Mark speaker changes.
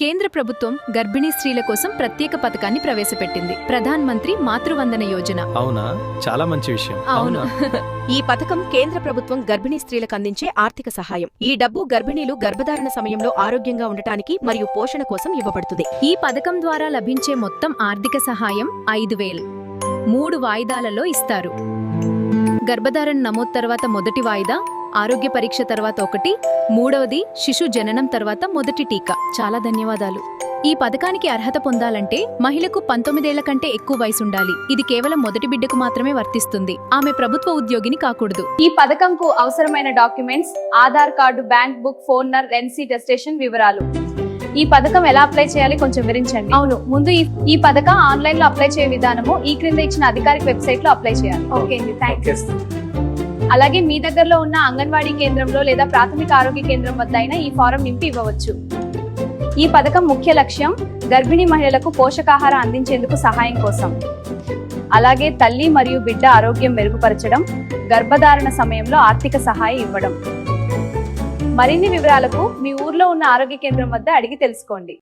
Speaker 1: కేంద్ర ప్రభుత్వం గర్భిణీ స్త్రీల కోసం ప్రత్యేక పథకాన్ని ప్రవేశపెట్టింది. ప్రధాన్ మంత్రి మాతృవందన యోజన.
Speaker 2: అవునా, చాలా మంచి విషయం.
Speaker 1: అవును.
Speaker 3: ఈ పథకం కేంద్ర ప్రభుత్వం గర్భిణీ స్త్రీలకు అందించే ఆర్థిక సహాయం. ఈ డబ్బు గర్భిణీలు గర్భధారణ సమయంలో ఆరోగ్యంగా ఉండటానికి మరియు పోషణ కోసం ఇవ్వబడుతుంది.
Speaker 1: ఈ పథకం ద్వారా లభించే మొత్తం ఆర్థిక సహాయం 5,000 3 వాయిదాలలో ఇస్తారు. గర్భధారణ నమోదు తర్వాత మొదటి వాయిదా, ఆరోగ్య పరీక్ష తర్వాత 1, మూడవది శిశు జననం తర్వాత మొదటి టీకా. చాలా ధన్యవాదాలు. ఈ పథకానికి అర్హత పొందాలంటే మహిళకు 19 ఏళ్ల కంటే ఎక్కువ వయసుండాలి. ఇది కేవలం మొదటి బిడ్డకు మాత్రమే వర్తిస్తుంది. ఆమె ప్రభుత్వ ఉద్యోగిని కాకూడదు.
Speaker 4: ఈ పథకంకు అవసరమైన documents Aadhaar card, bank book, phone number, ఎన్సీ టెస్టేషన్ వివరాలు. ఈ పథకం ఎలా అప్లై చేయాలి కొంచెం వివరించండి. అవును, ముందు ఈ పథకం ఆన్లైన్ లో అప్లై చేయ విధానము ఈ క్రింద ఇచ్చిన అధికారిక వెబ్సైట్ లో అప్లై చేయాలి. ఓకే అండి, థ్యాంక్స్. అలాగే మీ దగ్గరలో ఉన్న అంగన్వాడీ కేంద్రంలో లేదా ప్రాథమిక ఆరోగ్య కేంద్రం వద్ద అయినా ఈ ఫారం నింపి ఇవ్వవచ్చు. ఈ పథకం ముఖ్య లక్ష్యం గర్భిణీ మహిళలకు పోషకాహారం అందించేందుకు సహాయం కోసం, అలాగే తల్లి మరియు బిడ్డ ఆరోగ్యం మెరుగుపరచడం, గర్భధారణ సమయంలో ఆర్థిక సహాయం ఇవ్వడం. మరిన్ని వివరాలకు మీ ఊర్లో ఉన్న ఆరోగ్య కేంద్రం వద్ద అడిగి తెలుసుకోండి.